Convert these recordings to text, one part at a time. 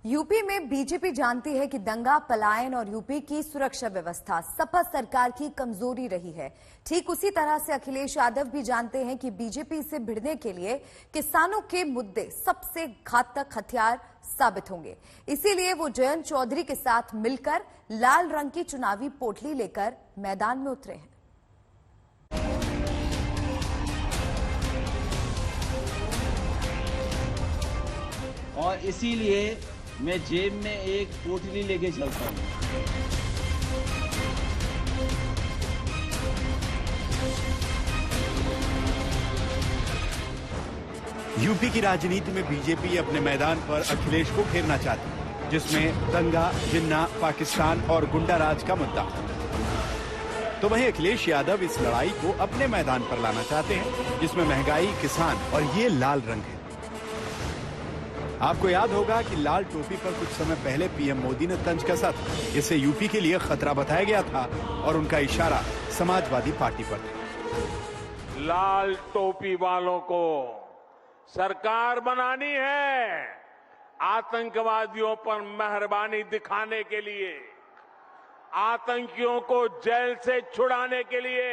UP में BJP जानती है कि दंगा, पलायन और यूपी की सुरक्षा व्यवस्था सपा सरकार की कमजोरी रही है। ठीक उसी तरह से अखिलेश यादव भी जानते हैं कि बीजेपी से भिड़ने के लिए किसानों के मुद्दे सबसे घातक हथियार साबित होंगे। इसीलिए वो जयंत चौधरी के साथ मिलकर लाल रंग की चुनावी पोटली लेकर मैदान में उतरे हैं। और इसीलिए मैं जेब में एक पोटली लेके चलता हूं। यूपी की राजनीति में बीजेपी अपने मैदान पर अखिलेश को घेरना चाहती है, जिसमें दंगा, जिन्ना, पाकिस्तान और गुंडाराज का मुद्दा। तो वहीं अखिलेश यादव इस लड़ाई को अपने मैदान पर लाना चाहते हैं, जिसमें महंगाई, किसान और ये लाल रंग है। आपको याद होगा कि लाल टोपी पर कुछ समय पहले पीएम मोदी ने तंज कसा था। इसे यूपी के लिए खतरा बताया गया था और उनका इशारा समाजवादी पार्टी पर था। लाल टोपी वालों को सरकार बनानी है, आतंकवादियों पर मेहरबानी दिखाने के लिए, आतंकियों को जेल से छुड़ाने के लिए।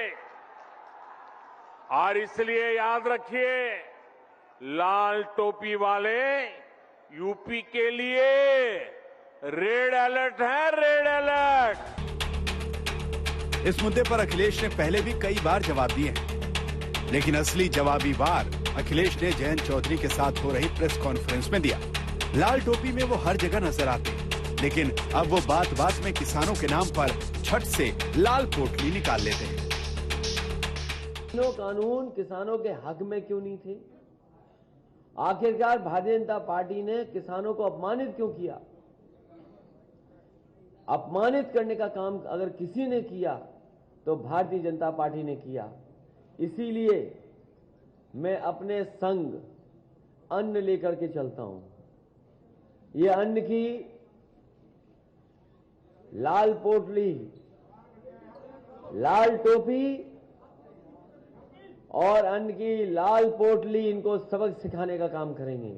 और इसलिए याद रखिए, लाल टोपी वाले यूपी के लिए रेड अलर्ट है, रेड अलर्ट। इस मुद्दे पर अखिलेश ने पहले भी कई बार जवाब दिए हैं, लेकिन असली जवाबी वार अखिलेश ने जयंत चौधरी के साथ हो रही प्रेस कॉन्फ्रेंस में दिया। लाल टोपी में वो हर जगह नजर आते हैं, लेकिन अब वो बात बात में किसानों के नाम पर छठ से लाल पोटली निकाल लेते हैं। कानून किसानों के हक में क्यों नहीं थे? आखिरकार भारतीय जनता पार्टी ने किसानों को अपमानित क्यों किया? अपमानित करने का काम अगर किसी ने किया तो भारतीय जनता पार्टी ने किया। इसीलिए मैं अपने संग अन्न लेकर के चलता हूं। ये अन्न की लाल पोटली, लाल टोपी और अन्न की लाल पोटली, इनको सबक सिखाने का काम करेंगे।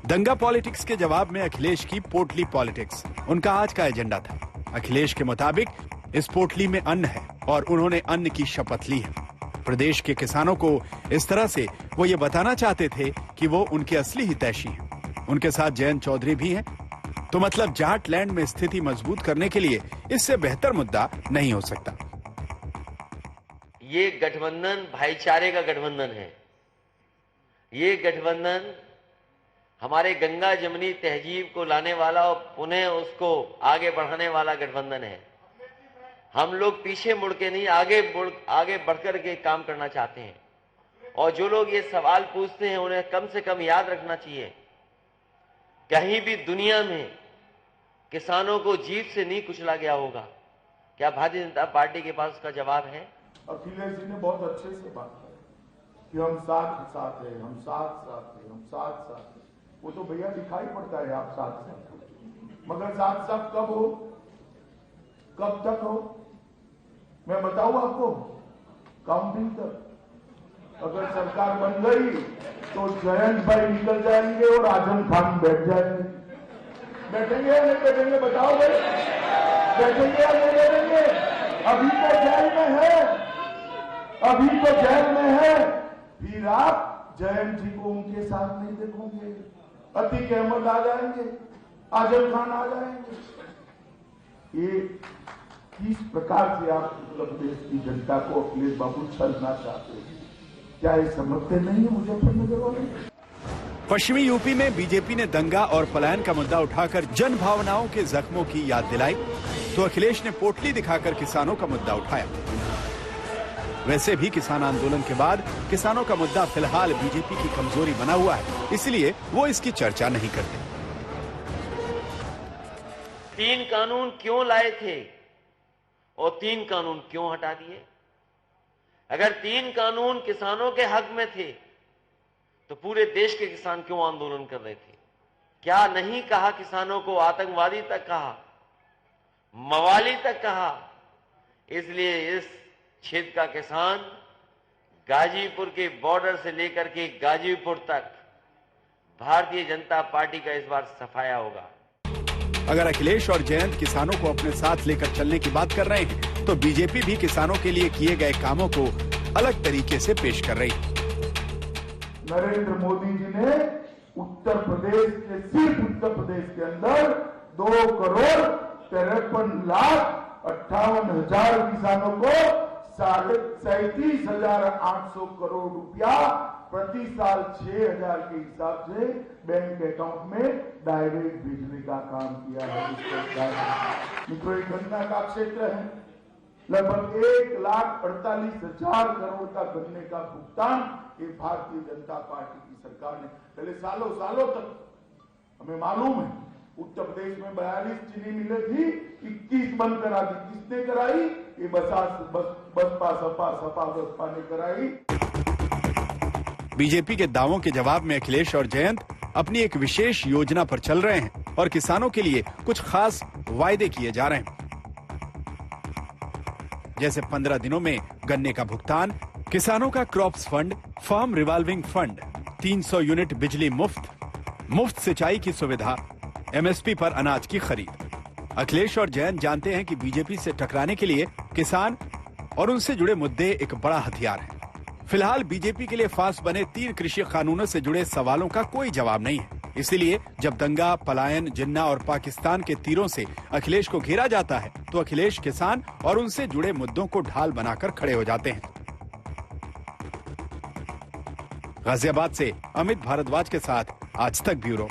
दंगा पॉलिटिक्स के जवाब में अखिलेश की पोटली पॉलिटिक्स उनका आज का एजेंडा था। अखिलेश के मुताबिक इस पोटली में अन्न है और उन्होंने अन्न की शपथ ली है। प्रदेश के किसानों को इस तरह से वो ये बताना चाहते थे कि वो उनके असली हितैषी हैं। उनके साथ जयंत चौधरी भी हैं, तो मतलब जाट लैंड में स्थिति मजबूत करने के लिए इससे बेहतर मुद्दा नहीं हो सकता। ये गठबंधन भाईचारे का गठबंधन है। ये गठबंधन हमारे गंगा जमुनी तहजीब को लाने वाला और पुनः उसको आगे बढ़ाने वाला गठबंधन है। हम लोग पीछे मुड़ के नहीं, आगे बढ़कर के काम करना चाहते हैं। और जो लोग ये सवाल पूछते हैं उन्हें कम से कम याद रखना चाहिए, कहीं भी दुनिया में किसानों को जीत से नहीं कुचला गया होगा। क्या भारतीय जनता पार्टी के पास उसका जवाब है? अखिलेश जी ने बहुत अच्छे से बात की कि हम साथ साथ हैं, हम साथ साथ हैं, हम साथ साथ हैं। वो तो भैया दिखाई पड़ता है आप साथ साथ, मगर साथ साथ कब हो, कब तक हो? मैं बताऊं आपको, काउंटिंग तक। अगर सरकार बन गई तो जयंत भाई निकल जाएंगे और आजम खान बैठ जाएंगे। बैठेंगे या नहीं बैठेंगे बताओ भाई? बैठेंगे या नहीं बैठेंगे? अभी तो जेल में है, अभी तो जेल में है। फिर आप जयंत जी को उनके साथ नहीं देखोगे। अतीक अहमद आ जाएंगे, आजम खान आ जाएंगे। ये किस प्रकार से आप उत्तर प्रदेश की जनता को अखिलेश बाबू छलना चाहते हैं? क्या ये समझते नहीं है मुजफ्फरनगर वाले? पश्चिमी यूपी में बीजेपी ने दंगा और पलायन का मुद्दा उठाकर जन भावनाओं के जख्मों की याद दिलाई, तो अखिलेश ने पोटली दिखाकर किसानों का मुद्दा उठाया। वैसे भी किसान आंदोलन के बाद किसानों का मुद्दा फिलहाल बीजेपी की कमजोरी बना हुआ है, इसलिए वो इसकी चर्चा नहीं करते। 3 कानून क्यों लाए थे और 3 कानून क्यों हटा दिए? अगर 3 कानून किसानों के हक में थे तो पूरे देश के किसान क्यों आंदोलन कर रहे थे? क्या नहीं कहा किसानों को? आतंकवादी तक कहा, मवाली तक कहा। इसलिए इस क्षेत्र का किसान गाजीपुर के बॉर्डर से लेकर के गाजीपुर तक भारतीय जनता पार्टी का इस बार सफाया होगा। अगर अखिलेश और जयंत किसानों को अपने साथ लेकर चलने की बात कर रहे हैं, तो बीजेपी भी किसानों के लिए किए गए कामों को अलग तरीके से पेश कर रही है। नरेंद्र मोदी जी ने उत्तर प्रदेश के, सिर्फ उत्तर प्रदेश के अंदर 2,53,58,000 किसानों को 37,800 करोड़ रुपया प्रति साल 6,000 के हिसाब से बैंक अकाउंट में डायरेक्ट भेजने का काम किया है। मित्रों, ये गन्ना का क्षेत्र है। लगभग 1,48,000 करोड़ का गन्ने का भुगतान ये भारतीय जनता पार्टी की सरकार ने पहले सालों तक, हमें मालूम है, उत्तर प्रदेश में 42 चीनी मिलें थी, 21 बंद करा दी। किसने कराई? ये बसपा ने कराई। बीजेपी के दावों के जवाब में अखिलेश और जयंत अपनी एक विशेष योजना पर चल रहे हैं और किसानों के लिए कुछ खास वायदे किए जा रहे हैं, जैसे 15 दिनों में गन्ने का भुगतान, किसानों का crops fund, farm revolving fund, 300 unit बिजली मुफ्त सिंचाई की सुविधा, एमएसपी पर अनाज की खरीद। अखिलेश और जयंत जानते हैं कि बीजेपी से टकराने के लिए किसान और उनसे जुड़े मुद्दे एक बड़ा हथियार है। फिलहाल बीजेपी के लिए फास्ट बने 3 कृषि कानूनों से जुड़े सवालों का कोई जवाब नहीं है। इसीलिए जब दंगा, पलायन, जिन्ना और पाकिस्तान के तीरों से अखिलेश को घेरा जाता है, तो अखिलेश किसान और उनसे जुड़े मुद्दों को ढाल बनाकर खड़े हो जाते हैं। गाजियाबाद से अमित भारद्वाज के साथ आज तक ब्यूरो।